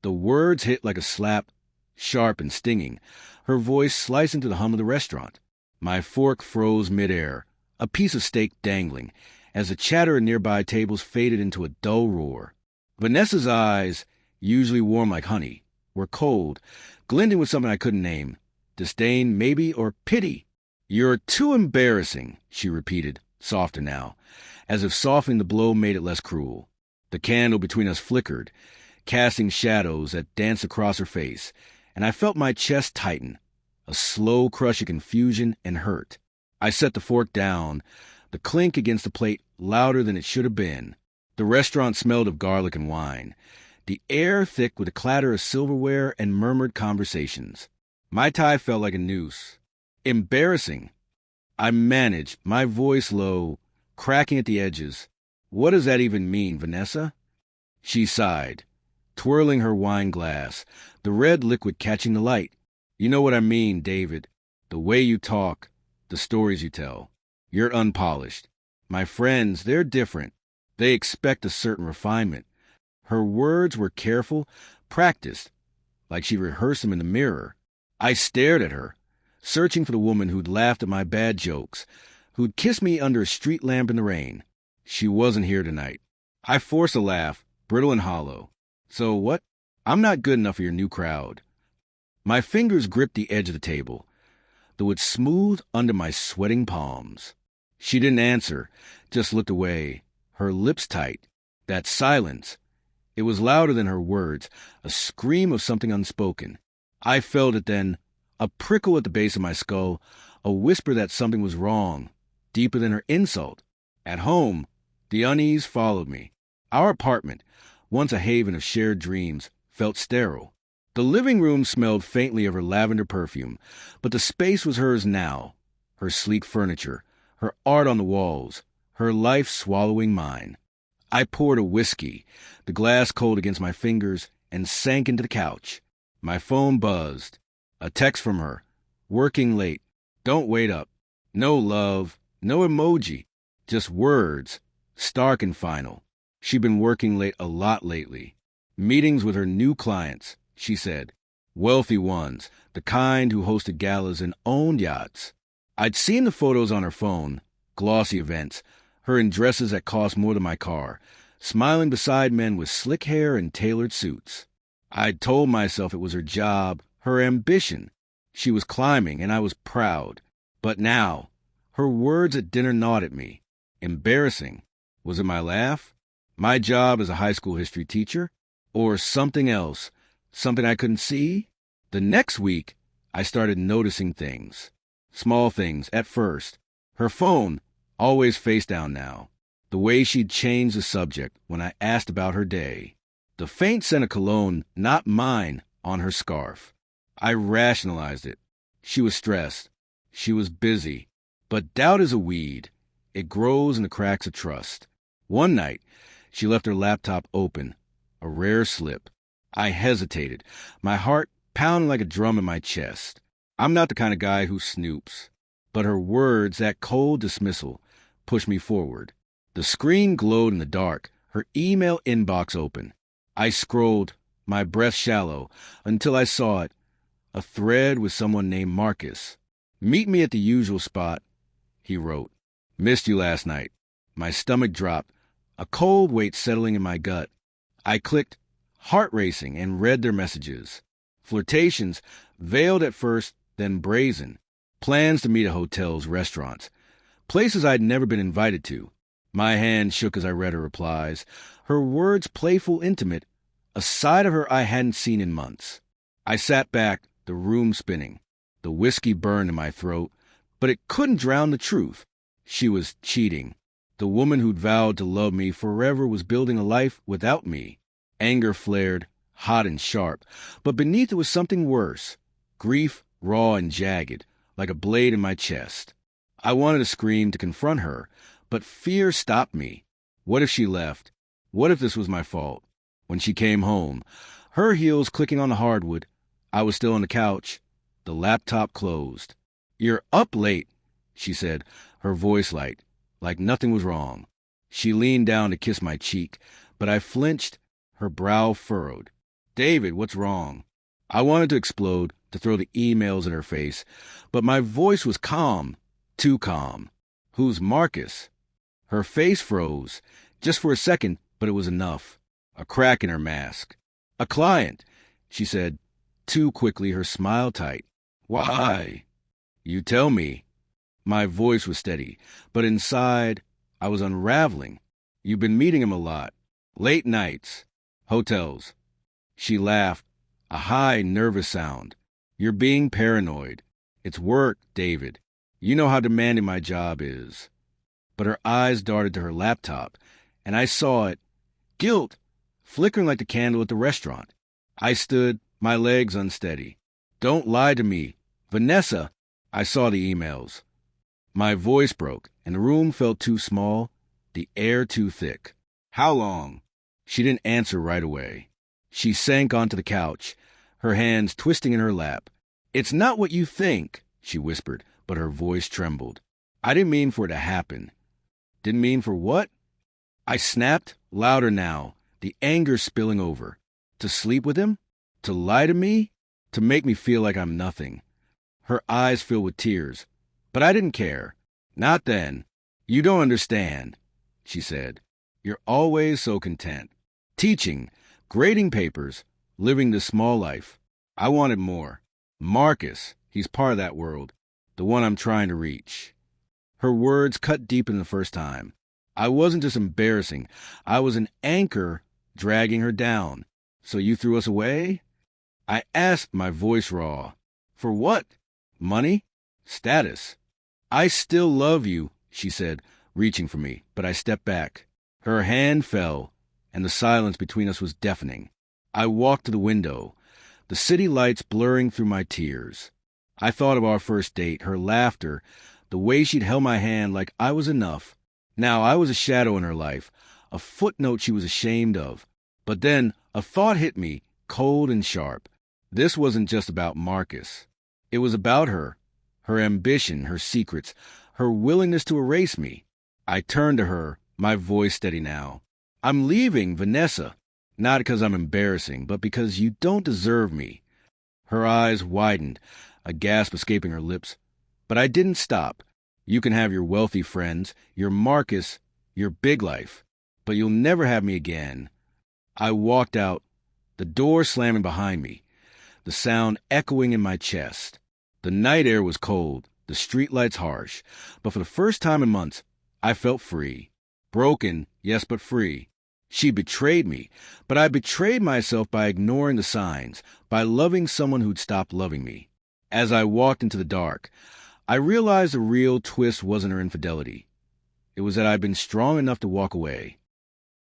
The words hit like a slap, sharp and stinging. Her voice sliced into the hum of the restaurant. My fork froze midair, a piece of steak dangling, as the chatter in nearby tables faded into a dull roar. Vanessa's eyes, usually warm like honey, were cold, glinting with something I couldn't name. Disdain, maybe, or pity. "You're too embarrassing," she repeated, softer now, as if softening the blow made it less cruel. The candle between us flickered, casting shadows that danced across her face, and I felt my chest tighten, a slow crush of confusion and hurt. I set the fork down, the clink against the plate louder than it should have been. The restaurant smelled of garlic and wine, the air thick with the clatter of silverware and murmured conversations. My tie felt like a noose. Embarrassing. I managed, my voice low, cracking at the edges. "What does that even mean, Vanessa?" She sighed, twirling her wine glass, the red liquid catching the light. "You know what I mean, David. The way you talk, the stories you tell. You're unpolished. My friends, they're different. They expect a certain refinement." Her words were careful, practiced, like she rehearsed them in the mirror. I stared at her, searching for the woman who'd laughed at my bad jokes, who'd kissed me under a street lamp in the rain. She wasn't here tonight. I forced a laugh, brittle and hollow. "So what? I'm not good enough for your new crowd." My fingers gripped the edge of the table, though it smoothed under my sweating palms. She didn't answer, just looked away, her lips tight. That silence, it was louder than her words, a scream of something unspoken. I felt it then, a prickle at the base of my skull, a whisper that something was wrong, deeper than her insult. At home, the unease followed me. Our apartment, once a haven of shared dreams, felt sterile. The living room smelled faintly of her lavender perfume, but the space was hers now, her sleek furniture, her art on the walls, her life swallowing mine. I poured a whiskey, the glass cold against my fingers, and sank into the couch. My phone buzzed. A text from her. "Working late. Don't wait up." No love, no emoji, just words, stark and final. She'd been working late a lot lately. Meetings with her new clients, she said. Wealthy ones, the kind who hosted galas and owned yachts. I'd seen the photos on her phone, glossy events, her in dresses that cost more than my car, smiling beside men with slick hair and tailored suits. I'd told myself it was her job, her ambition. She was climbing, and I was proud. But now, her words at dinner gnawed at me. Embarrassing. Was it my laugh? My job as a high school history teacher? Or something else? Something I couldn't see? The next week, I started noticing things. Small things, at first. Her phone, always face down now. The way she'd changed the subject when I asked about her day. The faint scent of cologne, not mine, on her scarf. I rationalized it. She was stressed. She was busy. But doubt is a weed. It grows in the cracks of trust. One night, she left her laptop open. A rare slip. I hesitated, my heart pounding like a drum in my chest. I'm not the kind of guy who snoops. But her words, that cold dismissal, pushed me forward. The screen glowed in the dark, her email inbox open. I scrolled, my breath shallow, until I saw it. A thread with someone named Marcus. "Meet me at the usual spot," he wrote. "Missed you last night." My stomach dropped, a cold weight settling in my gut. I clicked, heart racing, and read their messages. Flirtations, veiled at first, then brazen. Plans to meet at hotels, restaurants. Places I'd never been invited to. My hand shook as I read her replies. Her words playful, intimate, a side of her I hadn't seen in months. I sat back, the room spinning. The whiskey burned in my throat, but it couldn't drown the truth. She was cheating. The woman who'd vowed to love me forever was building a life without me. Anger flared, hot and sharp, but beneath it was something worse. Grief, raw and jagged, like a blade in my chest. I wanted to scream, to confront her, but fear stopped me. What if she left? What if this was my fault? When she came home, her heels clicking on the hardwood, I was still on the couch. The laptop closed. "You're up late," she said, her voice light, like nothing was wrong. She leaned down to kiss my cheek, but I flinched, her brow furrowed. David, what's wrong? I wanted to explode, to throw the emails in her face, but my voice was calm, too calm. Who's Marcus? Her face froze, just for a second, but it was enough. A crack in her mask. A client, she said, too quickly, her smile tight. Why? You tell me. My voice was steady, but inside, I was unraveling. You've been meeting him a lot. Late nights. Hotels. She laughed, a high, nervous sound. You're being paranoid. It's work, David. You know how demanding my job is. But her eyes darted to her laptop, and I saw it. Guilt, flickering like the candle at the restaurant. I stood, my legs unsteady. Don't lie to me. Vanessa, I saw the emails. My voice broke, and the room felt too small, the air too thick. How long? She didn't answer right away. She sank onto the couch, her hands twisting in her lap. It's not what you think, she whispered, but her voice trembled. I didn't mean for it to happen. Didn't mean for what? I snapped, louder now, the anger spilling over. To sleep with him? To lie to me? To make me feel like I'm nothing. Her eyes filled with tears. But I didn't care. Not then. You don't understand, she said. You're always so content. Teaching, grading papers, living this small life. I wanted more. Marcus, he's part of that world, the one I'm trying to reach. Her words cut deep in the first time. I wasn't just embarrassing. I was an anchor dragging her down. So you threw us away? I asked, my voice raw. For what? Money? Status? I still love you, she said, reaching for me, but I stepped back. Her hand fell, and the silence between us was deafening. I walked to the window, the city lights blurring through my tears. I thought of our first date, her laughter, the way she'd held my hand like I was enough. Now I was a shadow in her life, a footnote she was ashamed of. But then a thought hit me, cold and sharp. This wasn't just about Marcus. It was about her ambition, her secrets, her willingness to erase me. I turned to her, my voice steady now. I'm leaving, Vanessa. Not because I'm embarrassing, but because you don't deserve me. Her eyes widened, a gasp escaping her lips. But I didn't stop. You can have your wealthy friends, your Marcus, your big life, but you'll never have me again. I walked out, the door slamming behind me, the sound echoing in my chest. The night air was cold, the streetlights harsh, but for the first time in months, I felt free. Broken, yes, but free. She betrayed me, but I betrayed myself by ignoring the signs, by loving someone who'd stopped loving me. As I walked into the dark, I realized the real twist wasn't her infidelity. It was that I'd been strong enough to walk away.